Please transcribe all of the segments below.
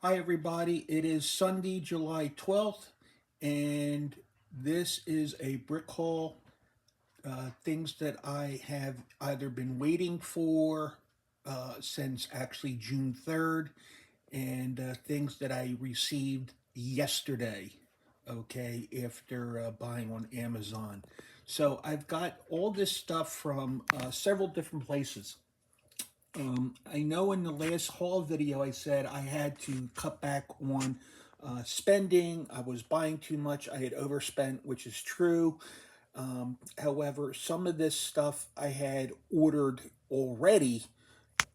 Hi, everybody. It is Sunday, July 12th, and this is a brick haul. Things that I have either been waiting for since actually June 3rd, and things that I received yesterday, okay, after buying on Amazon. So I've got all this stuff from several different places. I know in the last haul video I said I had to cut back on spending. I was buying too much. I had overspent, which is true. However, some of this stuff I had ordered already,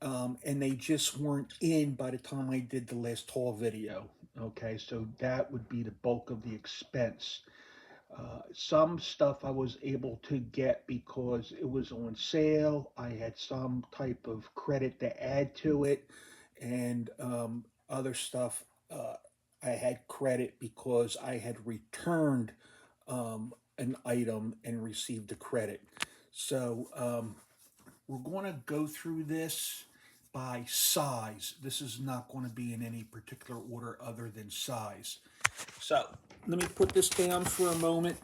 and they just weren't in by the time I did the last haul video. Okay, so that would be the bulk of the expense. Some stuff I was able to get because it was on sale. I had some type of credit to add to it, and other stuff I had credit because I had returned an item and received a credit. So we're going to go through this by size. This is not going to be in any particular order other than size. So let me put this down for a moment.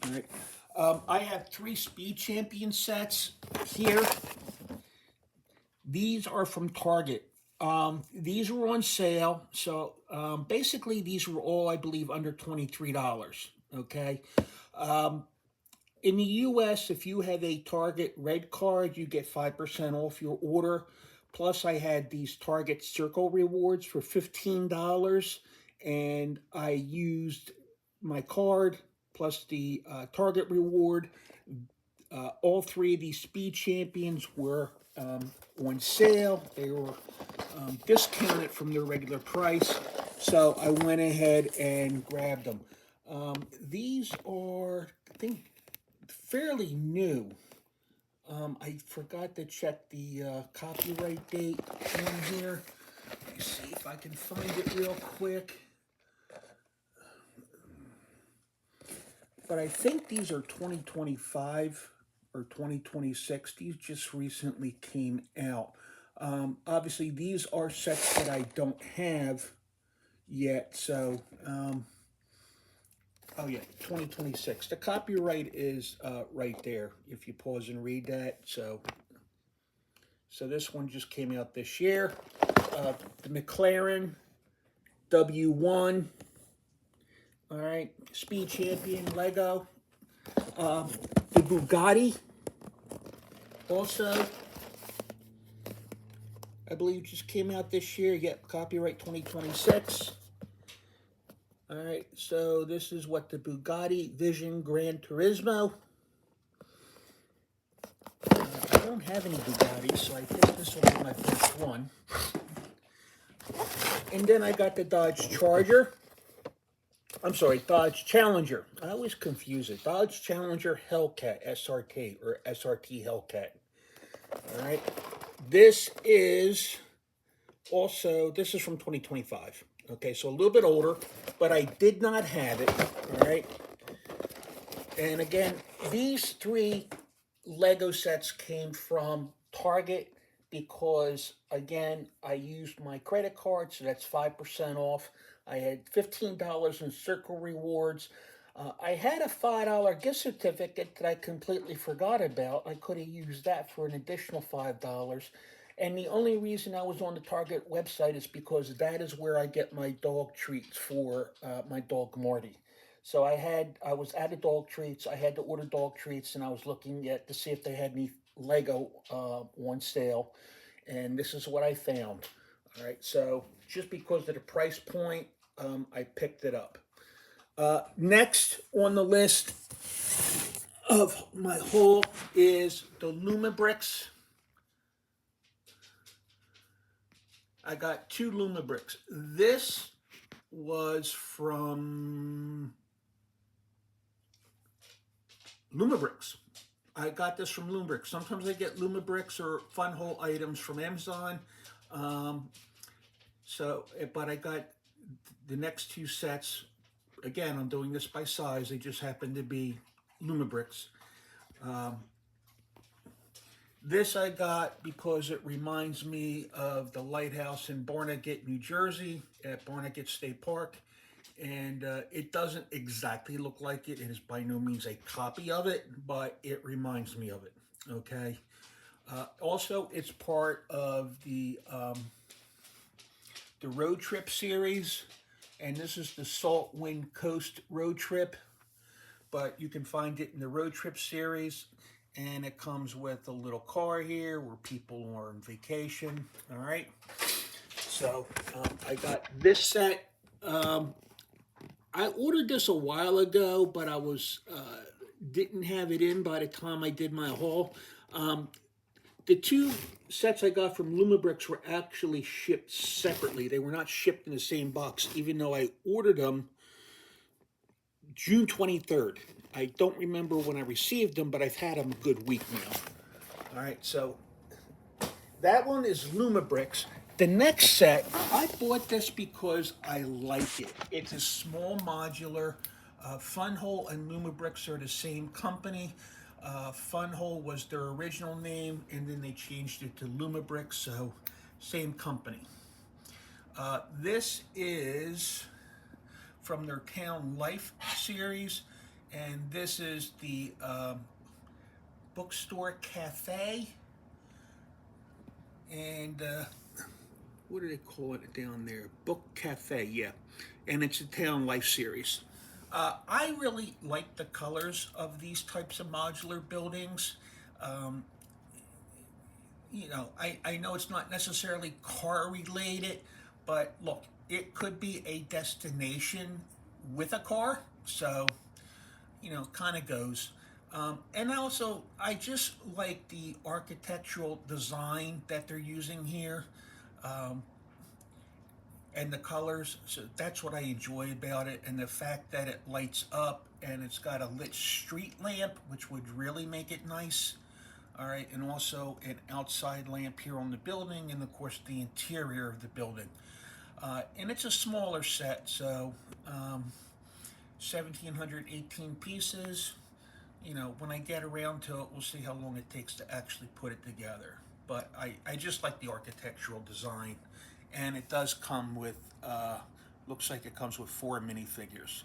All right. I have three Speed Champion sets here. These are from Target. These were on sale. So basically, these were all, I believe, under $23. Okay. In the US, if you have a Target Red card, you get 5% off your order. Plus, I had these Target Circle rewards for $15, and I used my card plus the Target reward. All three of these Speed Champions were on sale. They were discounted from their regular price, so I went ahead and grabbed them. These are, I think, fairly new. I forgot to check the copyright date on here. Let me see if I can find it real quick. But I think these are 2025 or 2026. These just recently came out. Obviously, these are sets that I don't have yet. So, oh yeah, 2026. The copyright is right there if you pause and read that. So this one just came out this year. The McLaren W1. All right, Speed Champion Lego. The Bugatti also, I believe, just came out this year. Yep, copyright 2026. All right, so this is what the Bugatti Vision Gran Turismo. I don't have any Bugattis, so I think this will be my first one. And then I got the Dodge Charger. I'm sorry, Dodge Challenger. I always confuse it. Dodge Challenger Hellcat SRT or SRT Hellcat. All right. This is this is from 2025. Okay, so a little bit older, but I did not have it. All right. And again, these three Lego sets came from Target because, again, I used my credit card, so that's 5% off. I had $15 in Circle Rewards. I had a $5 gift certificate that I completely forgot about. I could have used that for an additional $5. And the only reason I was on the Target website is because that is where I get my dog treats for my dog Marty. So I was at a dog treats. I had to order dog treats, and I was looking at to see if they had any Lego on sale, and this is what I found. All right, so just because of the price point, I picked it up. Next on the list of my haul is the Brickz. I got two Brickz. This was from Brickz. I got this from Brickz. Sometimes I get Brickz or Fun Hole items from Amazon. Um, but I got the next two sets. Again, I'm doing this by size. They just happen to be Brickz. Um, This I got because it reminds me of the lighthouse in Barnegat, New Jersey, at Barnegat State Park. And it doesn't exactly look like it. It is by no means a copy of it, but it reminds me of it. Okay. Also, it's part of the road trip series, and this is the Salt Wind Coast road trip. But you can find it in the road trip series, and it comes with a little car here where people are on vacation. All right. So I got this set. I ordered this a while ago, but I was didn't have it in by the time I did my haul. The two sets I got from Brickz were actually shipped separately. They were not shipped in the same box, even though I ordered them June 23rd. I don't remember when I received them, but I've had them a good week now. All right, so that one is Brickz. The next set, I bought this because I like it. It's a small modular. Funhole and Brickz are the same company. Funhole was their original name, and then they changed it to Brickz, so same company. This is from their Town Life series, and this is the bookstore cafe. And what do they call it down there? Book Cafe, yeah. And it's a Town Life series. I really like the colors of these types of modular buildings. You know, I know it's not necessarily car related, but look, it could be a destination with a car. So, you know, kind of goes. And also, I just like the architectural design that they're using here. And the colors, so that's what I enjoy about it, and the fact that it lights up and it's got a lit street lamp, which would really make it nice. All right, and also an outside lamp here on the building, and of course the interior of the building. And it's a smaller set, so 1,718 pieces. You know, when I get around to it, we'll see how long it takes to actually put it together. But I just like the architectural design. And it does come with, looks like it comes with 4 minifigures.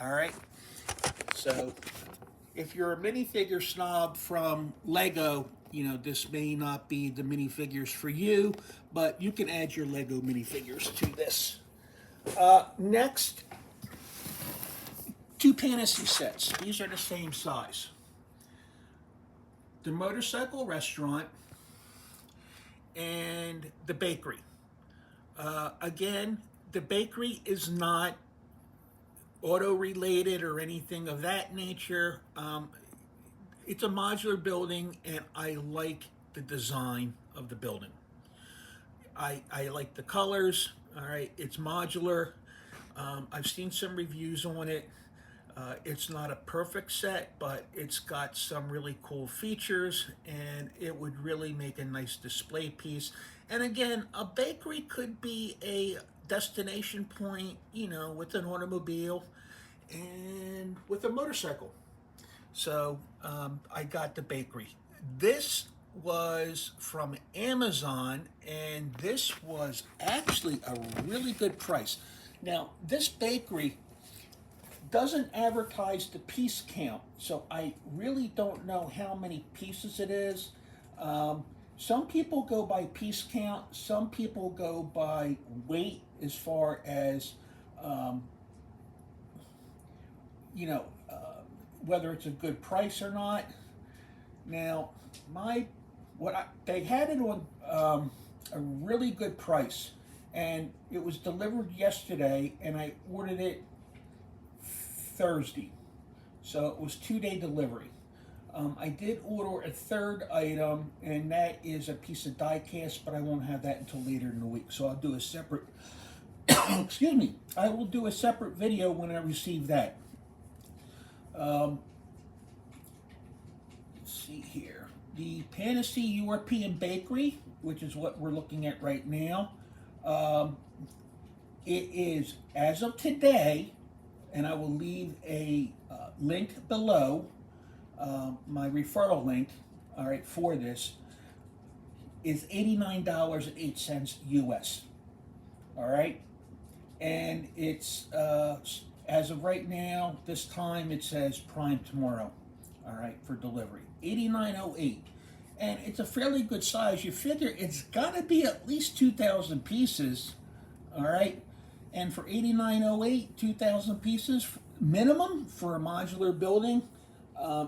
All right. So if you're a minifigure snob from Lego, you know, this may not be the minifigures for you, but you can add your Lego minifigures to this. Next, 2 Pantasy sets. These are the same size. The motorcycle restaurant and the bakery. Again, the bakery is not auto-related or anything of that nature. It's a modular building, and I like the design of the building. I like the colors. All right, it's modular. I've seen some reviews on it. It's not a perfect set, but it's got some really cool features, and it would really make a nice display piece. And again, a bakery could be a destination point, you know, with an automobile and with a motorcycle. So I got the bakery. This was from Amazon, and this was actually a really good price. Now, this bakery doesn't advertise the piece count, so I really don't know how many pieces it is. Some people go by piece count, some people go by weight as far as, you know, whether it's a good price or not. Now, they had it on a really good price, and it was delivered yesterday, and I ordered it Thursday, so it was 2-day delivery. I did order a third item, and that is a piece of die cast, but I won't have that until later in the week. So I'll do a separate, excuse me, I will do a separate video when I receive that. Let's see here. The Pantasy European Bakery, which is what we're looking at right now. It is, as of today, and I will leave a link below, my referral link. all right, for this is $89.08 US. All right, and it's as of right now, this time it says prime tomorrow. All right, for delivery, 89.08, and it's a fairly good size. You figure it's got to be at least 2,000 pieces. All right, and for 89.08, 2,000 pieces minimum for a modular building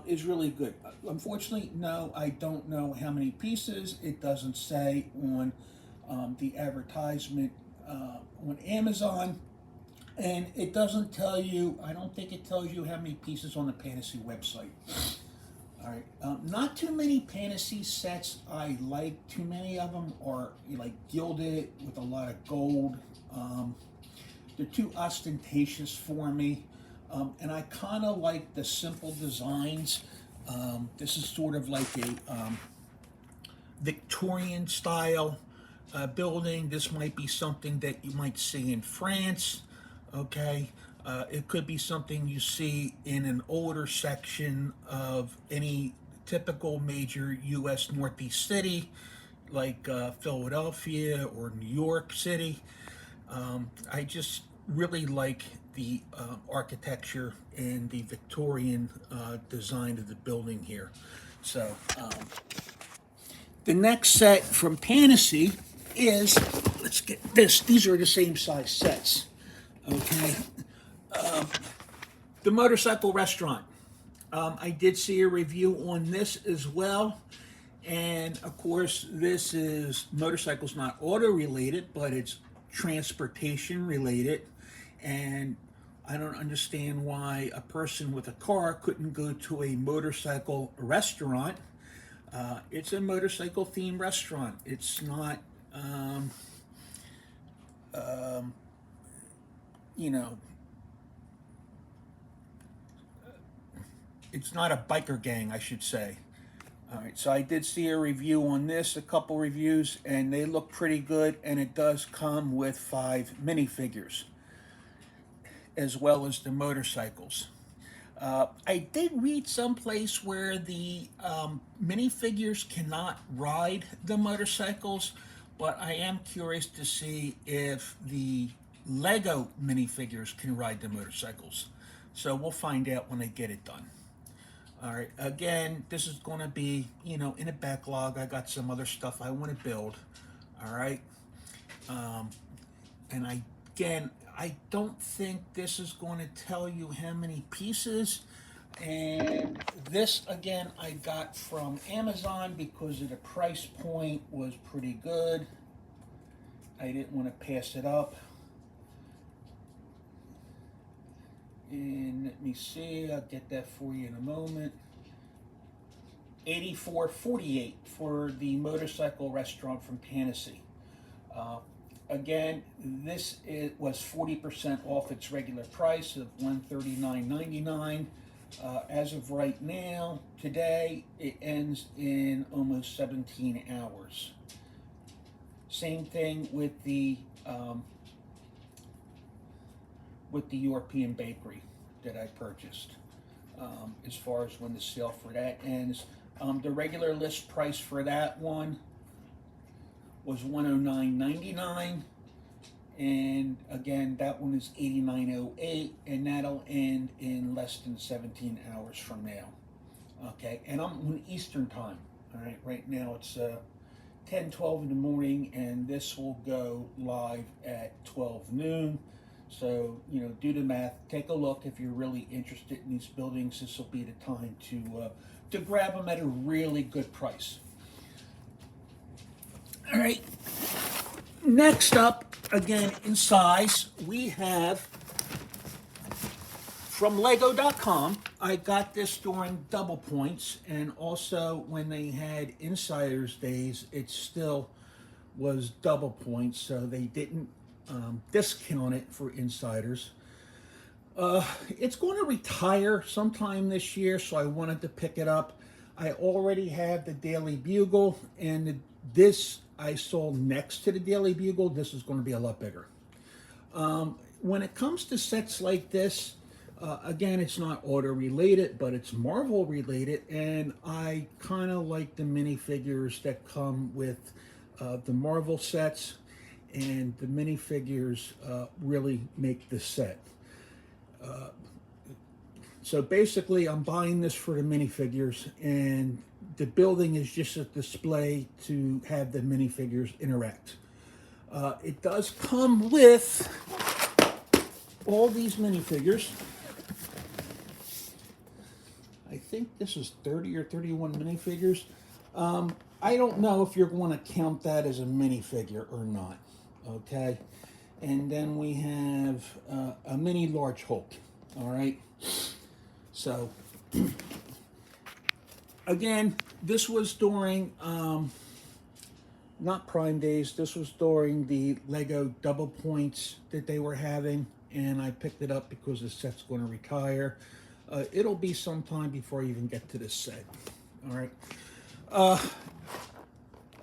is really good. Unfortunately, no, I don't know how many pieces. It doesn't say on the advertisement on Amazon, and it doesn't tell you, I don't think it tells you how many pieces on the Pantasy website. All right, not too many Pantasy sets I like. Too many of them are like gilded with a lot of gold. They're too ostentatious for me. And I kind of like the simple designs. This is sort of like a Victorian style building. This might be something that you might see in France. Okay, it could be something you see in an older section of any typical major U.S. Northeast city, like Philadelphia or New York City. I just really like the architecture and the Victorian design of the building here. So the next set from Pantasy is, let's get this, these are the same size sets, okay? The motorcycle restaurant. I did see a review on this as well. And of course, this is motorcycles, not auto related, but it's transportation related. And I don't understand why a person with a car couldn't go to a motorcycle restaurant. It's a motorcycle themed restaurant. It's not, you know, it's not a biker gang, I should say. All right, so I did see a review on this, a couple reviews, and they look pretty good, and it does come with 5 minifigures, as well as the motorcycles. I did read someplace where the minifigures cannot ride the motorcycles, but I am curious to see if the Lego minifigures can ride the motorcycles. So we'll find out when I get it done. All right, again, this is going to be, you know, in a backlog. I got some other stuff I want to build. All right. And I don't think this is going to tell you how many pieces. And this, again, I got from Amazon because of the price point was pretty good. I didn't want to pass it up. And let me see, I'll get that for you in a moment. $84.48 for the motorcycle restaurant from Pantasy. Again, this was 40% off its regular price of $139.99. As of right now, today, it ends in almost 17 hours. Same thing with the European bakery that I purchased. As far as when the sale for that ends, the regular list price for that one was $109.99, and again, that one is $89.08, and that'll end in less than 17 hours from now. Okay, and I'm on Eastern time. All right, right now it's 10:12 in the morning, and this will go live at 12 noon. So, you know, do the math, take a look. If you're really interested in these buildings, this will be the time to grab them at a really good price. All right, next up, again in size, we have from Lego.com. I got this during double points, and also when they had Insiders Days, it still was double points, so they didn't discount it for insiders. It's going to retire sometime this year, so I wanted to pick it up. I already have the Daily Bugle, and this I sold next to the Daily Bugle. This is going to be a lot bigger. When it comes to sets like this, Again, it's not auto related, but it's Marvel related, and I kind of like the minifigures that come with the Marvel sets, and the minifigures really make the set. So basically, I'm buying this for the minifigures, and the building is just a display to have the minifigures interact. It does come with all these minifigures. I think this is 30 or 31 minifigures. I don't know if you're going to count that as a minifigure or not. Okay. And then we have a mini large Hulk. All right. So, again, this was during, not Prime Days, this was during the Lego double points that they were having, and I picked it up because the set's going to retire. It'll be some time before I even get to this set. All right.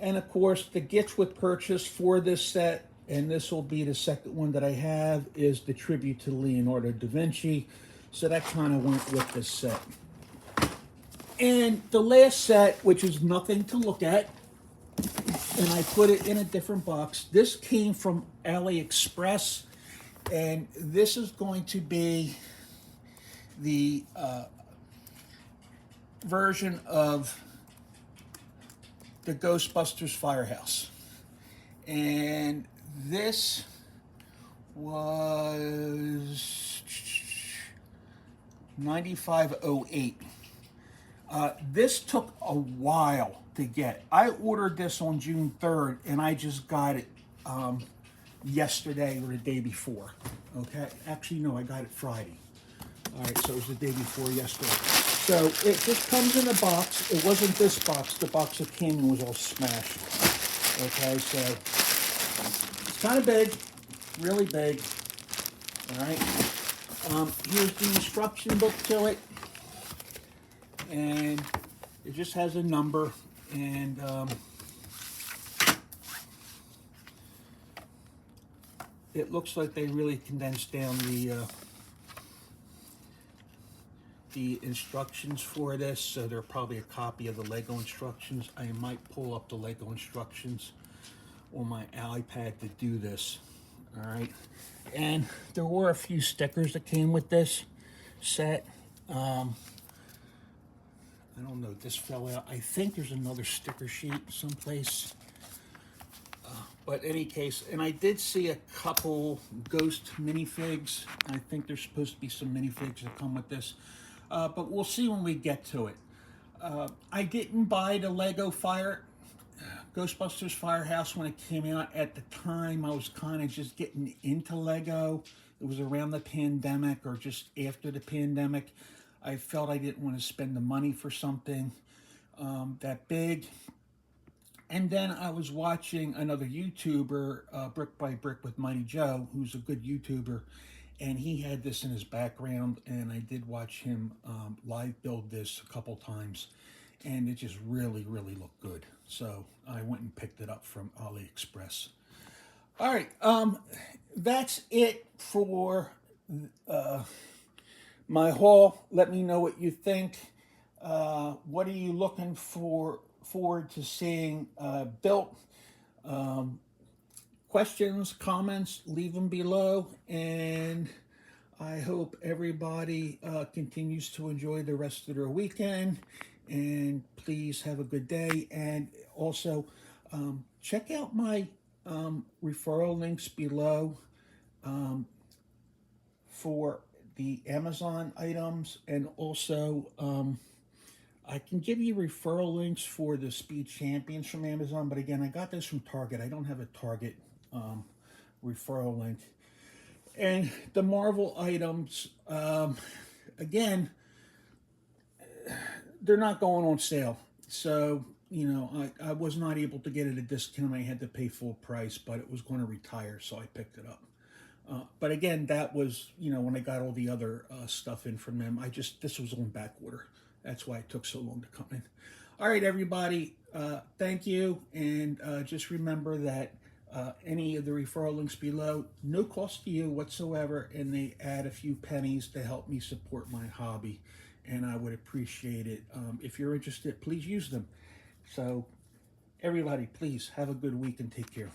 And of course, the gifts with purchase for this set, and this will be the second one that I have, is the tribute to Leonardo da Vinci. So that kind of went with this set. And the last set, which is nothing to look at, and I put it in a different box. This came from AliExpress, and this is going to be the version of the Ghostbusters Firehouse. And this was $95.08. This took a while to get. I ordered this on June 3rd, and I just got it yesterday or the day before. Okay, actually no, I got it Friday. All right, so it was the day before yesterday. So it just comes in a box. It wasn't this box. The box that came in was all smashed. Okay, so it's kind of big, really big. All right. Here's the instruction book to it, and it just has a number, and it looks like they really condensed down the instructions for this, so they're probably a copy of the Lego instructions. I might pull up the Lego instructions on my iPad to do this. All right, and there were a few stickers that came with this set. I don't know, this fell out. I think there's another sticker sheet someplace. But in any case, and I did see a couple Ghost minifigs. I think there's supposed to be some minifigs that come with this. But we'll see when we get to it. I didn't buy the Lego Ghostbusters Firehouse when it came out. At the time, I was kind of just getting into Lego. It was around the pandemic or just after the pandemic. I felt I didn't want to spend the money for something that big. And then I was watching another YouTuber, Brick by Brick with Mighty Joe, who's a good YouTuber, and he had this in his background, and I did watch him live build this a couple times, and it just really, really looked good. So I went and picked it up from AliExpress. All right, that's it for my haul. Let me know what you think. What are you looking forward to seeing built? Questions, comments, leave them below, and I hope everybody continues to enjoy the rest of their weekend, and please have a good day. And also check out my referral links below for the Amazon items, and also I can give you referral links for the Speed Champions from Amazon, but again, I got this from Target. I don't have a Target referral link. And the Marvel items, again, they're not going on sale. So, you know, I was not able to get it at a discount. I had to pay full price, but it was going to retire, so I picked it up. But again, that was, you know, when I got all the other stuff in from them, this was on back order. That's why it took so long to come in. All right, everybody, thank you. And just remember that Any of the referral links below, no cost to you whatsoever, and they add a few pennies to help me support my hobby, and I would appreciate it. If you're interested, please use them. So everybody, please have a good week and take care.